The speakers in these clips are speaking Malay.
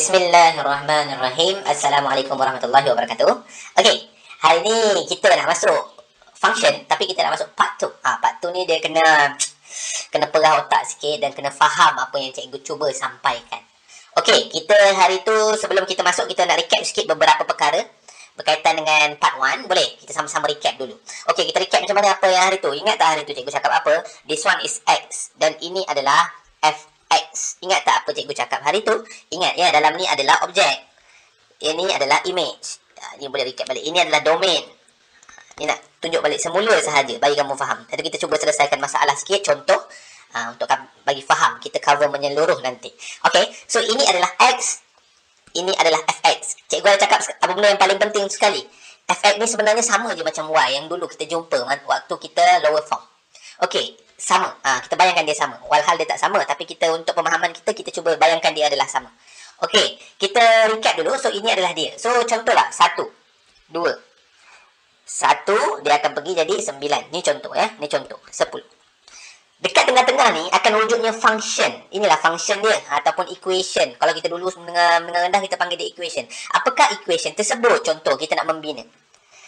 Bismillahirrahmanirrahim. Assalamualaikum warahmatullahi wabarakatuh. Okey, hari ni kita nak masuk function, tapi kita nak masuk part 2. Part 2 ni dia kena perah otak sikit dan kena faham apa yang cikgu cuba sampaikan. Okey, kita hari tu sebelum kita masuk, kita nak recap sikit beberapa perkara berkaitan dengan part 1. Boleh? Kita sama-sama recap dulu. Okey, kita recap macam mana apa yang hari tu. Ingat tak hari tu cikgu cakap apa? This one is X dan ini adalah Fx. Ingat tak apa cikgu cakap hari tu? Ingat ya, dalam ni adalah objek. Ini adalah image. Ini boleh recap balik. Ini adalah domain. Ini nak tunjuk balik semula sahaja bagi kamu faham. Jadi kita cuba selesaikan masalah sikit, contoh untuk bagi faham. Kita cover menyeluruh nanti. Okey, so ini adalah X. Ini adalah Fx. Cikgu ada cakap apa benda yang paling penting sekali. Fx ni sebenarnya sama je macam Y yang dulu kita jumpa waktu kita lower form. Okey, sama. Kita bayangkan dia sama. Walhal dia tak sama, tapi kita untuk pemahaman kita cuba bayangkan dia adalah sama. Okey, kita recap dulu. So ini adalah dia. So contohlah 1, 2. 1 dia akan pergi jadi 9. Ni contoh ya. Ni contoh 10. Dekat tengah-tengah ni akan wujudnya function. Inilah function dia ataupun equation. Kalau kita dulu mendengar rendah kita panggil dia equation. Apakah equation tersebut? Contoh kita nak membina.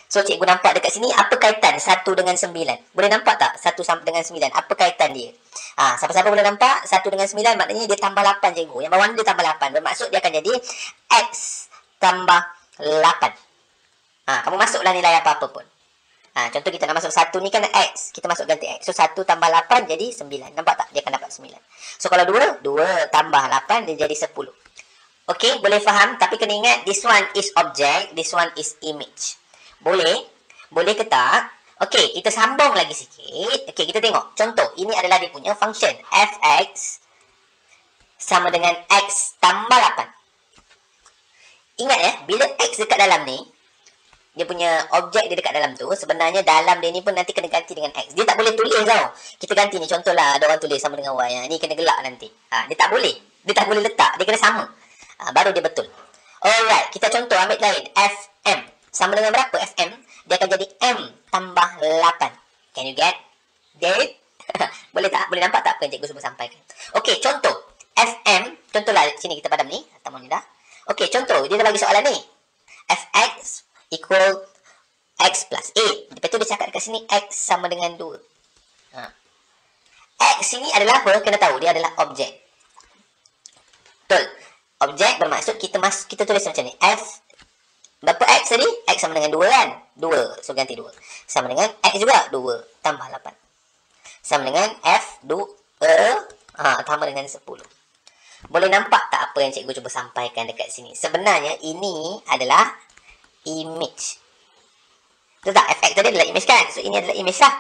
So cikgu nampak dekat sini apa kaitan 1 dengan 9? Boleh nampak tak 1 dengan 9? Apa kaitan dia? Siapa-siapa boleh nampak 1 dengan 9 maknanya dia tambah 8 cikgu. Yang bawah ni dia tambah 8. Bermaksud dia akan jadi X tambah 8. Kamu masuklah nilai apa-apa pun. Contoh kita nak masuk 1 ni kan X. Kita masuk ganti X. So 1 tambah 8 jadi 9. Nampak tak? Dia akan dapat 9. So kalau 2 tambah 8 dia jadi 10. Okey, boleh faham? Tapi kena ingat this one is object, this one is image. Boleh? Boleh ke tak? Okey, kita sambung lagi sikit. Okey, kita tengok. Contoh, ini adalah dia punya function. Fx sama dengan X tambah 8. Ingat ya, bila X dekat dalam ni, dia punya objek dia dekat dalam tu, sebenarnya dalam dia ni pun nanti kena ganti dengan X. Dia tak boleh tulis tau. Kita ganti ni, contohlah ada orang tulis sama dengan Y. Ni kena gelak nanti. Dia tak boleh. Dia tak boleh letak. Dia kena sama. Baru dia betul. Alright, kita contoh ambil lain. Fm. Sama dengan berapa Fm? Dia akan jadi M tambah 8. Can you get it? Boleh tak? Boleh nampak tak apa yang cikgu cuba sampaikan? Okey, contoh. Fm. Contohlah sini kita padam ni. Tamu ni dah. Okey, contoh. Dia dah bagi soalan ni. Fx equal X plus 8. Lepas tu dia cakap dekat sini X sama dengan 2. X sini adalah apa? Kena tahu. Dia adalah objek. Betul. Objek bermaksud kita tulis macam ni. F berapa X tadi? X sama dengan 2 kan? 2. So ganti 2. Sama dengan X juga. 2 tambah 8. Sama dengan F2. Tambah dengan 10. Boleh nampak tak apa yang cikgu cuba sampaikan dekat sini? Sebenarnya ini adalah image. Betul tak? Fx tadi adalah image kan? So ini adalah image lah.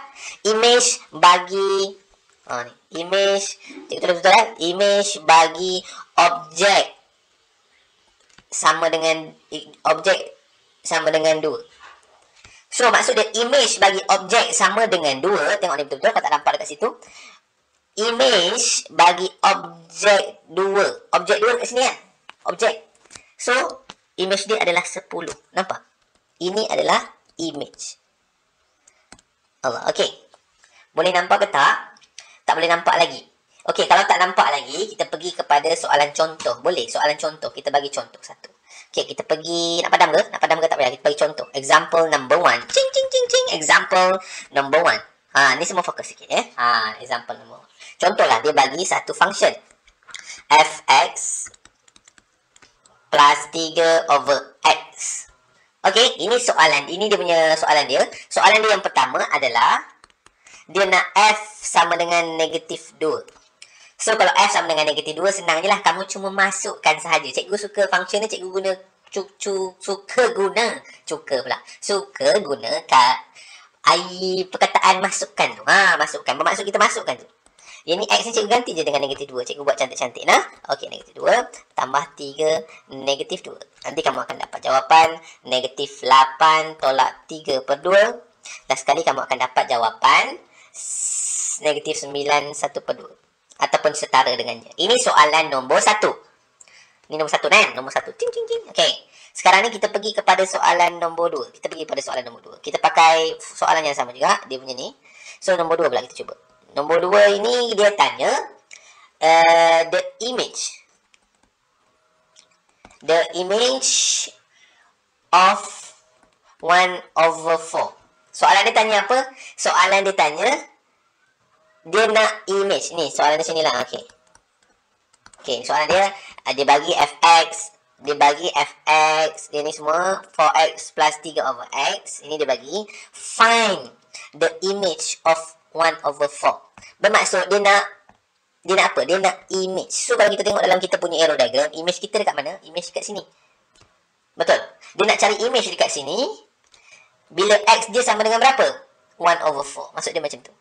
Image bagi ni. Image. Cikgu tulis betul kan? Image bagi objek sama dengan 2. So maksud dia image bagi objek sama dengan 2. Tengok ni betul-betul. Kalau tak nampak dekat situ. Image bagi objek 2. Objek 2 kat sini kan? Objek. So image dia adalah 10. Nampak? Ini adalah image. Allah. Okey. Boleh nampak ke tak? Tak boleh nampak lagi. Okey, kalau tak nampak lagi, kita pergi kepada soalan contoh. Boleh? Soalan contoh. Kita bagi contoh satu. Okey, kita pergi. Nak padam ke? Nak padam ke tak payah? Kita bagi contoh. Example number 1. Cing, cing, cing, cing. Example number 1. Ni semua fokus sikit ya. Example number 1. Contohlah, dia bagi satu function. Fx plus 3 over X. Okey, ini soalan. Ini dia punya soalan dia. Soalan dia yang pertama adalah dia nak F sama dengan negatif 2. So, kalau F sama dengan negatif 2, senang je lah. Kamu cuma masukkan sahaja. Cikgu suka function ni, cikgu guna suka guna perkataan masukkan tu. Masukkan. Bermaksud kita masukkan tu. Yang ni X ni cikgu ganti je dengan negatif 2. Cikgu buat cantik-cantik nah. Okey, negatif 2 tambah 3 negatif 2. Nanti kamu akan dapat jawapan negatif 8 tolak 3 per 2. Last sekali kamu akan dapat jawapan negatif 9 1 per 2. Ataupun setara dengannya. Ini soalan nombor 1. Ini nombor 1 kan? Nombor 1. Cing, cing, cing. Okey. Sekarang ni kita pergi kepada soalan nombor 2. Kita pergi pada soalan nombor 2. Kita pakai soalan yang sama juga. Dia punya ni. So, nombor 2 pula kita cuba. Nombor 2 ini dia tanya the image the image of 1/4. Soalan dia tanya apa? Soalan dia tanya, dia nak image. Ni, soalan dia sini lah. Okay, soalan dia, dia bagi fx, dia ni semua 4x plus 3/x. Ini dia bagi, find the image of 1/4. Bermaksud dia nak apa? Dia nak image. So kalau kita tengok dalam kita punya arrow diagram, image kita dekat mana? Image dekat sini. Betul? Dia nak cari image dekat sini. Bila x dia sama dengan berapa? 1/4. Maksud dia macam tu.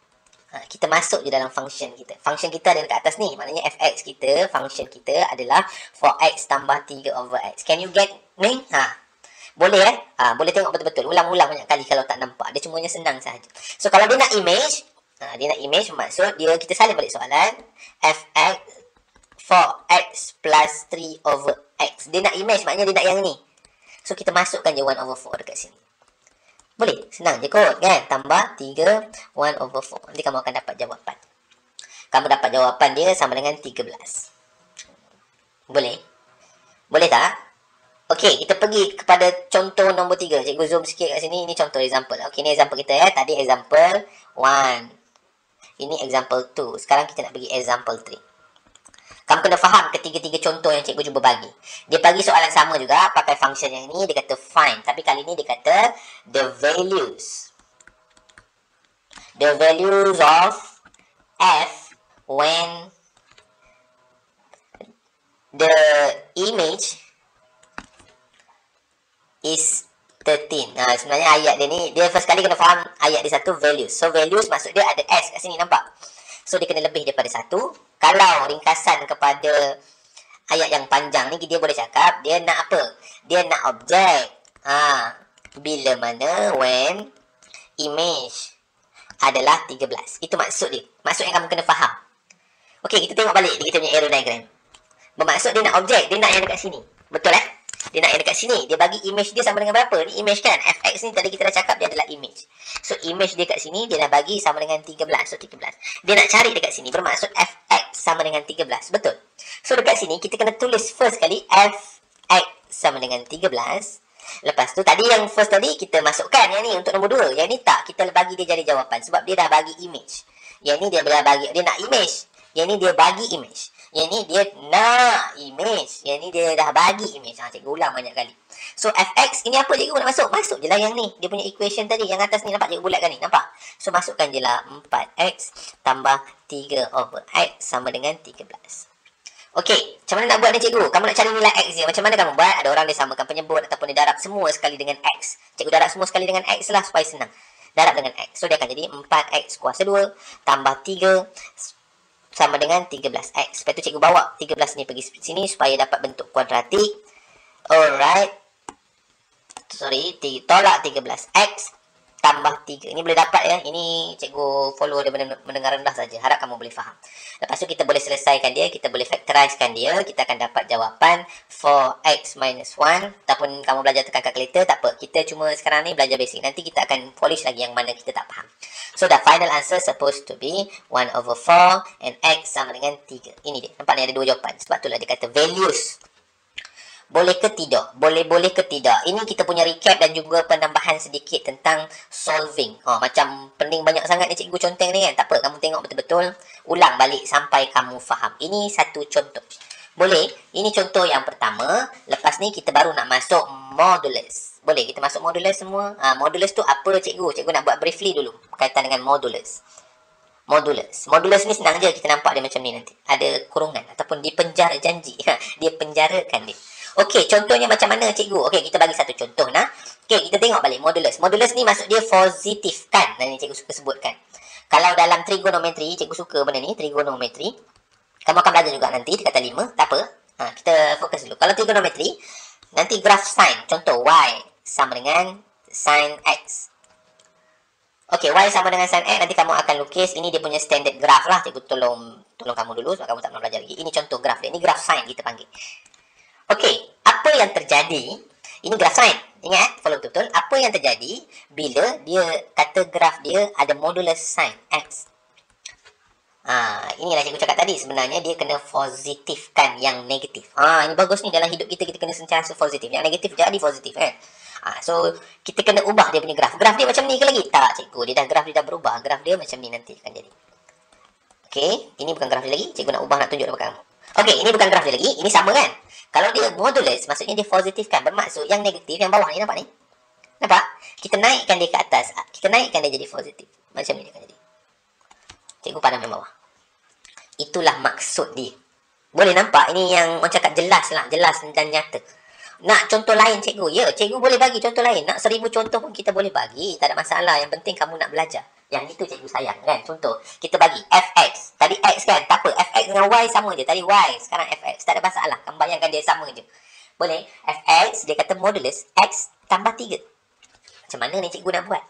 Kita masuk je dalam function kita. Function kita ada dekat atas ni. Maknanya fx kita, function kita adalah 4x tambah 3/x. Can you get ni? Boleh boleh tengok betul-betul. Ulang-ulang banyak kali kalau tak nampak. Dia cumanya senang sahaja. So kalau dia nak image, maksud dia, kita salin balik soalan. Fx 4x plus 3/x. Dia nak image, maknanya dia nak yang ni. So kita masukkan je 1/4 dekat sini. Boleh, senang je kot kan. Tambah 3 1/4. Nanti kamu akan dapat jawapan. Kamu dapat jawapan dia sama dengan 13. Boleh? Boleh tak? Okey, kita pergi kepada contoh nombor 3. Cikgu zoom sikit kat sini. Ini contoh example. Okey, ni example kita ya. Tadi example 1. Ini example 2. Sekarang kita nak pergi example 3. Kamu kena faham ketiga-tiga contoh yang cikgu cuba bagi. Dia bagi soalan sama juga, pakai function yang ni, dia kata find. Tapi kali ni dia kata the values. The values of f when the image is 13. Sebenarnya ayat dia ni, dia first kali kena faham ayat dia satu, values. So values maksud dia ada s kat sini, nampak? So dia kena lebih daripada 1. Kalau ringkasan kepada ayat yang panjang ni, dia boleh cakap dia nak apa? Dia nak objek. Bila mana when image adalah 13. Itu maksud dia. Maksud yang kamu kena faham. Okey, kita tengok balik kita punya arrow diagram. Bermaksud dia nak objek, dia nak yang dekat sini. Betul Dia nak yang dekat sini. Dia bagi image dia sama dengan berapa? Ni image kan? Fx ni tadi kita dah cakap dia adalah image. So image dia kat sini dia dah bagi sama dengan 13. So 13. Dia nak cari dekat sini. Bermaksud fx sama dengan 13. Betul? So dekat sini kita kena tulis first kali fx sama dengan 13. Lepas tu tadi yang first tadi kita masukkan yang ni untuk nombor 2. Yang ni tak. Kita bagi dia jadi jawapan. Sebab dia dah bagi image. Yang ni dia dah bagi. Dia nak image. Yang ni dia bagi image. Yang ni dia nak image. Yang ni dia dah bagi image. Cikgu ulang banyak kali. So fx ini apa cikgu nak masuk? Masuk je lah yang ni. Dia punya equation tadi. Yang atas ni nampak cikgu bulatkan ni. Nampak? So masukkan je lah 4x tambah 3/x sama dengan 13. Okey. Macam mana nak buat ni cikgu? Kamu nak cari nilai x je. Macam mana kamu buat? Ada orang dia samakan penyebut ataupun dia darab semua sekali dengan x. Cikgu darab semua sekali dengan x lah supaya senang. Darab dengan x. So dia akan jadi 4x kuasa 2 tambah 3 sama dengan 13x. Lepas tu cikgu bawa 13 ni pergi sini supaya dapat bentuk kuadratik. Alright. Tolak 13x tambah 3. Ini boleh dapat ya. Ini cikgu follow dia mendengar rendah saja. Harap kamu boleh faham. Lepas tu kita boleh selesaikan dia. Kita boleh factorizekan dia. Kita akan dapat jawapan 4x minus 1. Ataupun kamu belajar tekan calculator, tak apa. Kita cuma sekarang ni belajar basic. Nanti kita akan polish lagi yang mana kita tak faham. So the final answer supposed to be 1/4 and x sama dengan 3. Ini dia. Nampak ni ada dua jawapan. Sebab itulah dia kata values. Boleh ke tidak? Boleh ke tidak? Ini kita punya recap dan juga penambahan sedikit tentang solving. Macam pening banyak sangat ni cikgu conteng ni kan? Tak apa, kamu tengok betul-betul. Ulang balik sampai kamu faham. Ini satu contoh. Boleh? Ini contoh yang pertama. Lepas ni kita baru nak masuk modulus. Boleh kita masuk modulus semua? Modulus tu apa cikgu? Cikgu nak buat briefly dulu berkaitan dengan modulus. Modulus ni senang je. Kita nampak dia macam ni nanti. Ada kurungan ataupun dipenjara janji. Dia penjarakan dia. Okey, contohnya macam mana cikgu? Okey, kita bagi satu contoh nah. Okey, kita tengok balik modulus. Modulus ni maksud dia positif kan? Ini cikgu suka sebutkan. Kalau dalam trigonometri, cikgu suka benda ni, trigonometri. Kamu akan belajar juga nanti dekat 5, tak apa. Kita fokus dulu. Kalau trigonometri, nanti graf sin. Contoh y sama dengan sin x. Okey, y sama dengan sin x, nanti kamu akan lukis. Ini dia punya standard graf lah. Cikgu tolong kamu dulu sebab kamu tak pernah belajar lagi. Ini contoh graf dia. Ini graf sin kita panggil. Okey, apa yang terjadi? Ini graf sin. Ingat, follow betul-betul. Apa yang terjadi bila dia kata graf dia ada modulus sin x? Inilah cikgu cakap tadi, sebenarnya dia kena positifkan yang negatif. Ini bagus ni, dalam hidup kita kita kena sentiasa positif. Yang negatif jadi positif kan. So kita kena ubah dia punya graf. Graf dia macam ni ke lagi? Tak cikgu, graf dia dah berubah. Graf dia macam ni nanti akan jadi. Okey, ini bukan graf dia lagi. Cikgu nak ubah, nak tunjuk dekat kamu. Okey, ini bukan graf dia lagi. Ini sama kan? Kalau dia modulus, maksudnya dia positifkan. Bermaksud yang negatif yang bawah ni, nampak ni? Nampak? Kita naikkan dia ke atas. Kita naikkan dia jadi positif. Macam ni dia akan jadi. Cikgu padam yang bawah. Itulah maksud dia. Boleh nampak? Ini yang orang cakap jelas lah. Jelas dan nyata. Nak contoh lain cikgu? Ya, cikgu boleh bagi contoh lain. Nak 1000 contoh pun kita boleh bagi. Tak ada masalah. Yang penting kamu nak belajar. Yang itu cikgu sayang kan. Contoh, kita bagi fx. Tadi x kan? Tak apa. Fx dengan y sama je. Tadi y. Sekarang fx. Tak ada masalah. Kamu bayangkan dia sama je. Boleh? Fx, dia kata modulus x tambah 3. Macam mana ni cikgu nak buat?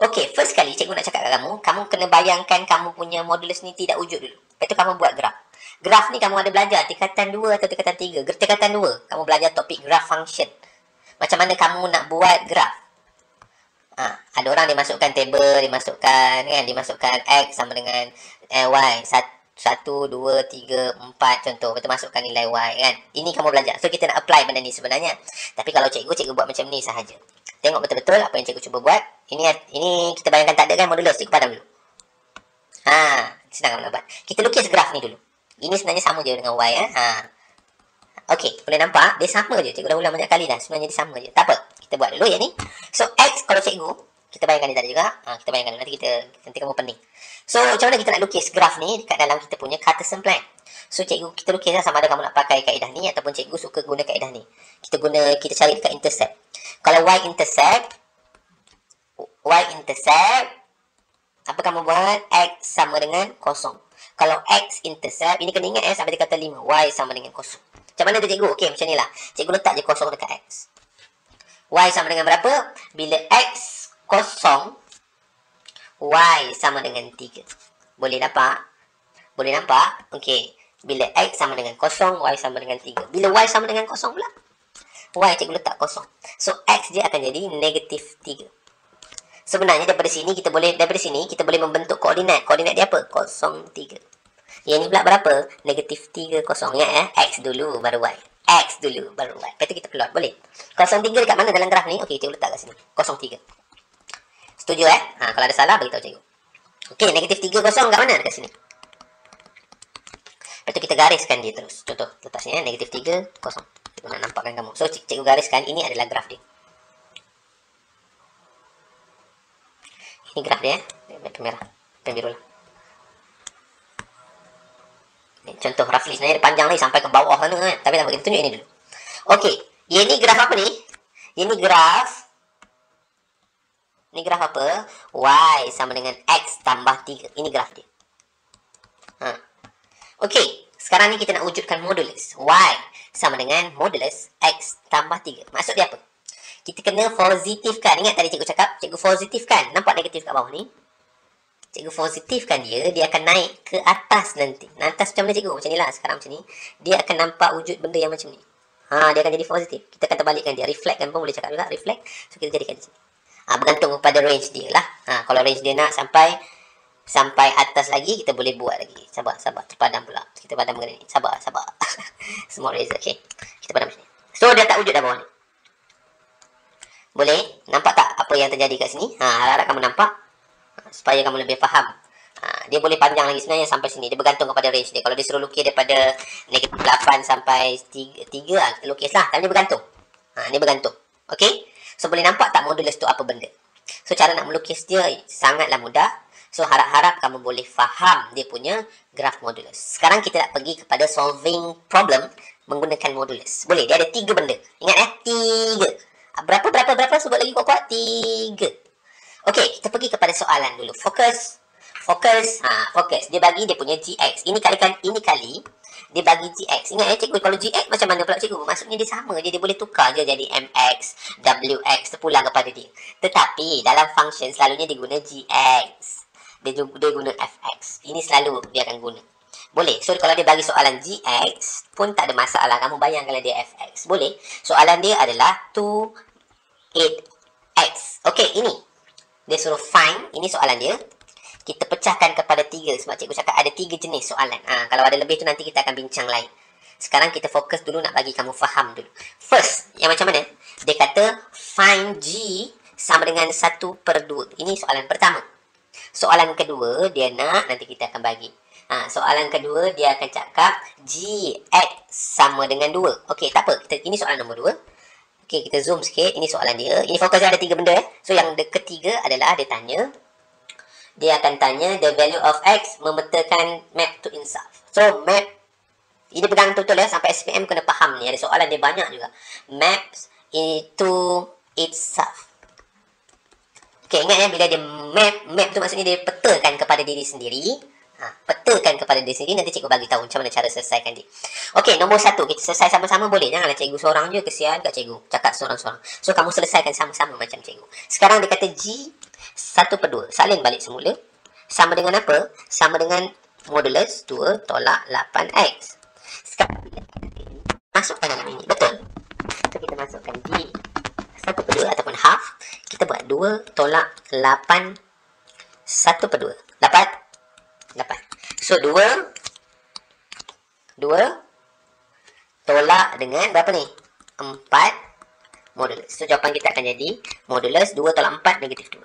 Okey, first kali cikgu nak cakap kat kamu, kamu kena bayangkan kamu punya modulus ni tidak wujud dulu. Lepas tu kamu buat graf. Graf ni kamu ada belajar tingkatan 2 atau tingkatan 3. Tingkatan 2, kamu belajar topik graph function. Macam mana kamu nak buat graf. Ada orang dimasukkan table, dimasukkan x sama dengan y. 1, 2, 3, 4 contoh. Lepas tu masukkan nilai y kan. Ini kamu belajar. So kita nak apply benda ni sebenarnya. Tapi kalau cikgu buat macam ni sahaja. Tengok betul-betul apa yang cikgu cuba buat. Ini kita bayangkan tak ada kan modulus. Cikgu padam dulu. Senang nak buat. Kita lukis graf ni dulu. Ini sebenarnya sama je dengan y. Okey, boleh nampak? Dia sama je. Cikgu dah ulang banyak kali dah. Sebenarnya dia sama je. Tak apa. Kita buat dulu yang ni. So, x kalau cikgu, kita bayangkan dia tak ada juga. Kita bayangkan dulu. Nanti kamu pening. So, macam mana kita nak lukis graf ni dekat dalam kita punya Cartesian plan? So, cikgu kita lukis lah, sama ada kamu nak pakai kaedah ni ataupun cikgu suka guna kaedah ni. Kita cari dekat intercept. Kalau y-intercept, apa kamu buat? X sama dengan 0. Kalau x-intercept, ini kena ingat sampai dia kata 5. Y sama dengan 0. Macam mana tu cikgu? Okey, macam ni lah. Cikgu letak je 0 dekat x. Y sama dengan berapa? Bila x 0, y sama dengan 3. Boleh dapat? Boleh nampak? Okey. Bila x sama dengan 0, y sama dengan 3. Bila y sama dengan 0 pula? Y cikgu letak 0. So, x dia akan jadi negatif 3. Sebenarnya daripada sini kita boleh membentuk koordinat. Koordinat dia apa? 0, 3. Yang ni pula berapa? Negatif 3, 0. Ingat x dulu baru y. X dulu baru y. Lepas tu kita plot. Boleh? 0, 3 dekat mana dalam graf ni? Okey, cikgu letak kat sini. 0, 3. Setuju kalau ada salah beritahu cikgu. Okey, negatif 3, 0 kat mana? Dekat sini. Lepas tu kita gariskan dia terus. Contoh, letak sini negatif 3, 0. Cikgu nak nampakkan kamu. So, cikgu gariskan. Ini adalah graf dia. Ini graf dia. Pen merah. Pen biru lah. Ini contoh roughly. Sebenarnya dia panjang lagi sampai ke bawah sana kan. Tapi tak apa. Kita tunjuk ini dulu. Okey. Ini graf apa ni? Ini graf. Ini graf apa? Y sama dengan X tambah 3. Ini graf dia. Okey. Sekarang ni kita nak wujudkan modulus. Y sama dengan modulus X tambah 3. Maksud dia apa? Kita kena positifkan. Ingat tadi cikgu cakap, cikgu positifkan. Nampak negatif kat bawah ni? Cikgu positifkan dia akan naik ke atas nanti. Atas macam mana cikgu? Macam ni lah. Sekarang macam ni. Dia akan nampak wujud benda yang macam ni. Dia akan jadi positif. Kita akan terbalikkan dia. Reflect kan pun boleh cakap juga. Reflect. So, kita jadikan di sini. Bergantung kepada range dia lah. Kalau range dia nak sampai atas lagi, kita boleh buat lagi. Sabar. Terpadam pula. Kita padam begini. Sabar. Semua razor. Okay. Kita padam macam ni. So, dia tak wujud dah bawah ni. Boleh? Nampak tak apa yang terjadi kat sini? Harap-harap kamu nampak. Supaya kamu lebih faham. Dia boleh panjang lagi sebenarnya sampai sini. Dia bergantung kepada range dia. Kalau dia suruh lukis daripada negatif 8 sampai 3 kita lukis lah. Tapi dia bergantung. Dia bergantung. Okay? So, boleh nampak tak modulus tu apa benda? So, cara nak melukis dia sangatlah mudah. So, harap-harap kamu boleh faham dia punya graf modulus. Sekarang kita nak pergi kepada solving problem menggunakan modulus. Boleh? Dia ada 3 benda. Ingat 3. Berapa sebut lagi kuat-kuat? 3. Okey, kita pergi kepada soalan dulu. Fokus. Dia bagi dia punya gx. Ini kali dia bagi gx. Ingat cikgu, kalau gx macam mana pula cikgu? Maksudnya dia sama je, dia boleh tukar je jadi mx, wx terpulang kepada dia. Tetapi dalam function selalunya dia guna gx. Dia guna fx. Ini selalu dia akan guna. Boleh. So, kalau dia bagi soalan gx pun tak ada masalah. Kamu bayang kalau dia fx. Boleh. Soalan dia adalah 28x. Okey, ini. Dia suruh find. Ini soalan dia. kita pecahkan kepada 3 sebab cikgu cakap ada 3 jenis soalan. Kalau ada lebih tu nanti kita akan bincang lain. Sekarang kita fokus dulu nak bagi kamu faham dulu. First, yang macam mana? Dia kata find G sama dengan 1/2. Ini soalan pertama. Soalan kedua dia nak, nanti kita akan bagi. Soalan kedua dia akan cakap Gx sama dengan 2. Okey, tak apa. Ini soalan nombor 2. Okey, kita zoom sikit. Ini soalan dia. Ini fokus ada 3 benda. So yang ketiga adalah dia tanya, dia akan tanya the value of x memetakan map to itself. So map, ini pegang betul-betul ya, sampai SPM kena faham ni. Ada soalan dia banyak juga. Maps into itself. Okay, ingat ya, bila dia map tu maksudnya dia petakan kepada diri sendiri. Petakan kepada diri sendiri, nanti cikgu bagi tahu macam mana cara selesaikan dia. Okay, nombor 1, kita selesai sama-sama boleh. Janganlah cikgu seorang je, kesian kat cikgu. Cakap seorang-seorang. So, kamu selesaikan sama-sama macam cikgu. Sekarang dia kata G 1/2. Salin balik semula. Sama dengan apa? Sama dengan modulus 2 tolak 8x. Sekarang masukkan dalam ini. Betul. So, kita masukkan G 1/2 ataupun half. Kita buat 2 tolak 8 1/2. Dapat? Dapat. So, 2 tolak dengan berapa ni? 4 modulus. So, jawapan kita akan jadi modulus 2 tolak 4 negatif 2.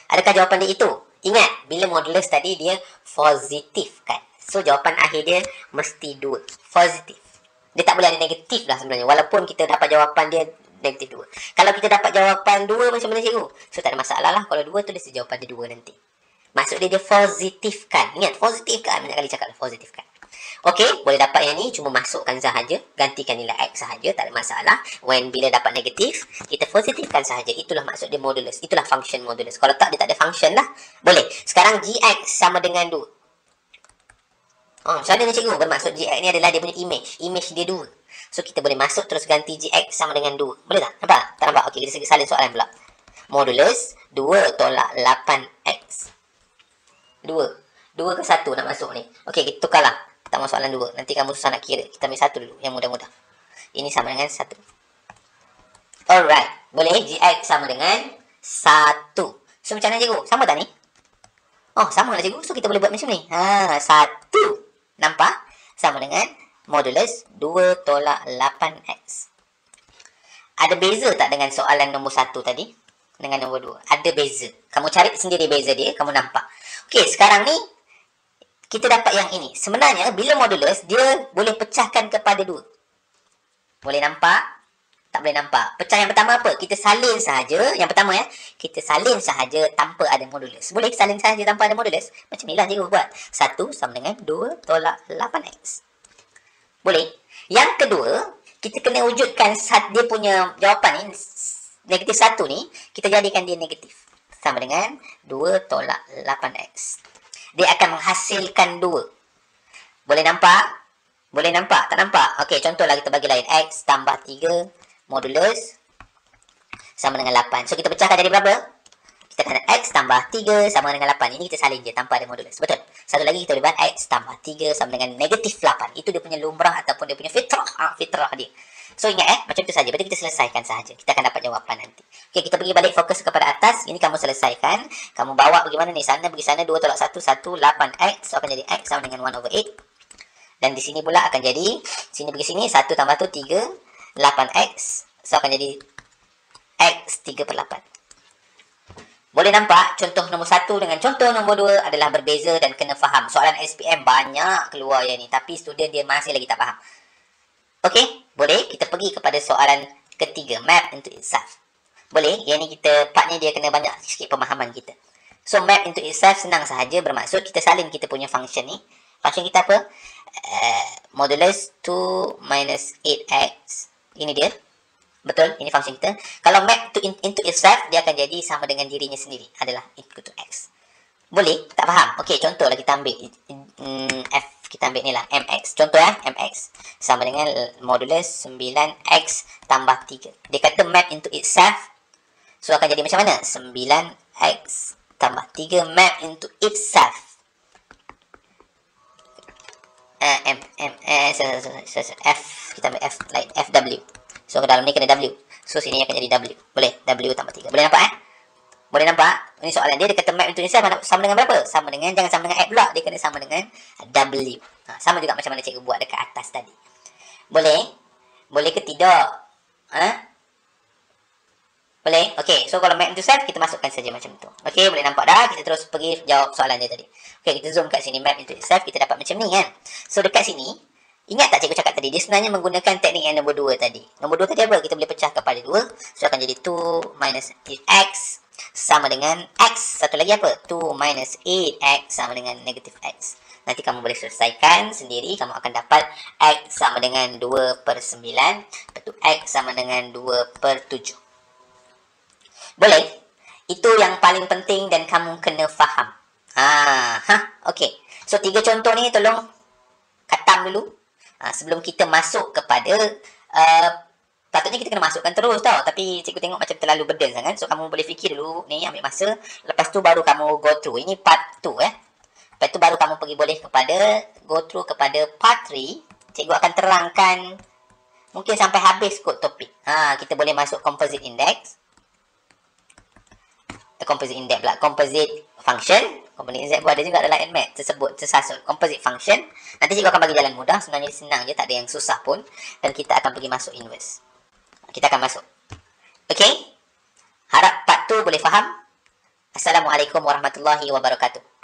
Adakah jawapan dia itu? Ingat, bila modulus tadi dia positif kan? So, jawapan akhir dia mesti 2. Positif. Dia tak boleh ada negatif lah sebenarnya. Walaupun kita dapat jawapan dia negatif 2. Kalau kita dapat jawapan 2 macam mana cikgu? So, tak ada masalah lah. Kalau 2 tu dia jawapan dia 2 nanti. Maksud dia positifkan. Ingat, positifkan. Banyak kali cakap lah, positifkan. Okey, boleh dapat yang ni. Cuma masukkan sahaja. Gantikan nilai x sahaja. Tak ada masalah. Bila dapat negatif, kita positifkan sahaja. Itulah maksud dia modulus. Itulah function modulus. Kalau tak, dia tak ada function lah. Boleh. Sekarang gx sama dengan 2. Soalan ni cikgu. Bermaksud gx ni adalah dia punya image. Image dia 2. So, kita boleh masuk terus ganti gx sama dengan 2. Boleh tak? Nampak? Tak nampak? Okey, kita salin soalan pula. Modulus 2 tolak 8x. 2 ke 1 nak masuk ni. Okey, kita tukarlah. Tak mau soalan 2. Nanti kamu susah nak kira. Kita ambil 1 dulu. Yang mudah-mudah. Ini sama dengan 1. Alright. Boleh. Gx sama dengan 1. So, macam mana cikgu? Sama tak ni? Oh, sama lah cikgu. So, kita boleh buat macam ni. 1. Nampak? Sama dengan modulus 2 tolak 8x. Ada beza tak dengan soalan nombor 1 tadi? Dengan nombor 2. Ada beza. Kamu cari sendiri beza dia. Kamu nampak. Okey, sekarang ni kita dapat yang ini. Sebenarnya, bila modulus, dia boleh pecahkan kepada 2. Boleh nampak? Tak boleh nampak. Pecah yang pertama apa? Kita salin sahaja. Yang pertama ya. Kita salin sahaja tanpa ada modulus. Boleh salin sahaja tanpa ada modulus? Macam inilah cikgu buat. 1 sama dengan 2 tolak 8x. Boleh. Yang kedua, kita kena wujudkan dia punya jawapan ni. Negatif 1 ni, kita jadikan dia negatif. Sama dengan 2 tolak 8x. Dia akan menghasilkan 2. Boleh nampak? Boleh nampak? Tak nampak? Okey, contohlah kita bagi lain. X tambah 3 modulus sama dengan 8. So, kita pecahkan jadi berapa? Kita kena X tambah 3 sama dengan 8. Ini kita salin je tanpa ada modulus. Betul? Satu lagi kita boleh buat X tambah 3 sama dengan negatif 8. Itu dia punya lumrah ataupun dia punya fitrah. Fitrah dia. So, ingat macam tu saja. Berarti kita selesaikan sahaja. Kita akan dapat jawapan nanti. Okey, kita pergi balik fokus kepada atas. Ini kamu selesaikan. Kamu bawa bagaimana ni? Sana pergi sana. 2 tolak 1, 8x. So, akan jadi X sama dengan 1/8. Dan di sini pula akan jadi, sini pergi sini, 1 tambah tu 3, 8x. So, akan jadi X 3/8. Boleh nampak contoh nombor 1 dengan contoh nombor 2 adalah berbeza dan kena faham. Soalan SPM banyak keluar yang ni. Tapi student dia masih lagi tak faham. Okey, boleh kita pergi kepada soalan ketiga, map into itself. Boleh, yang ni kita, part ni dia kena banyak sikit pemahaman kita. So, map into itself senang sahaja, bermaksud kita salin kita punya function ni. Function kita apa? Modulus 2 minus 8x. Ini dia. Betul, ini function kita. Kalau map into itself, dia akan jadi sama dengan dirinya sendiri. Adalah equal to x. Boleh? Tak faham? Okey, contohlah kita ambil f. Kita ambil ni lah, mx. Contoh ya, mx. Sama dengan modulus 9x tambah 3. Dia kata map into itself. So, akan jadi macam mana? 9x tambah 3 map into itself. F. Kita ambil f, like fw. So, ke dalam ni kena w. So, sini akan jadi w. Boleh? W tambah 3. Boleh nampak Boleh nampak? Ini soalan dia kata map into self sama dengan berapa? Sama dengan, jangan sama dengan X pula, dia kena sama dengan W. Sama juga macam mana cikgu buat dekat atas tadi. Boleh? Boleh ke tidak? Boleh? Okey, so kalau map into self, kita masukkan saja macam tu. Okey, boleh nampak dah? Kita terus pergi jawab soalan dia tadi. Okey, kita zoom kat sini, map into self, kita dapat macam ni kan. So dekat sini, ingat tak cikgu cakap tadi, dia sebenarnya menggunakan teknik yang nombor 2 tadi. Nombor 2 tadi apa? Kita boleh pecah kepada 2, so akan jadi 2 minus x sama dengan x. Satu lagi apa? 2 minus 8x sama dengan negatif x. Nanti kamu boleh selesaikan sendiri. Kamu akan dapat x sama dengan 2 per 9. Lepas tu x sama dengan 2 per 7. Boleh? Itu yang paling penting dan kamu kena faham. Okey. So, 3 contoh ni tolong khatam dulu. Sebelum kita masuk kepada patutnya kita kena masukkan terus tau, tapi cikgu tengok macam terlalu burden sangat. So kamu boleh fikir dulu ni, ambil masa, lepas tu baru kamu go through. Ini part 2 lepas tu baru kamu pergi boleh kepada go through kepada part 3. Cikgu akan terangkan mungkin sampai habis kot topik. Kita boleh masuk composite index. Composite index pula, composite function. Component index ada juga dalam NMAT, tersasut composite function. Nanti cikgu akan bagi jalan mudah, sebenarnya senang je, tak ada yang susah pun. Dan kita akan pergi masuk inverse. Kita akan masuk. Okey? Harap part 2 boleh faham. Assalamualaikum warahmatullahi wabarakatuh.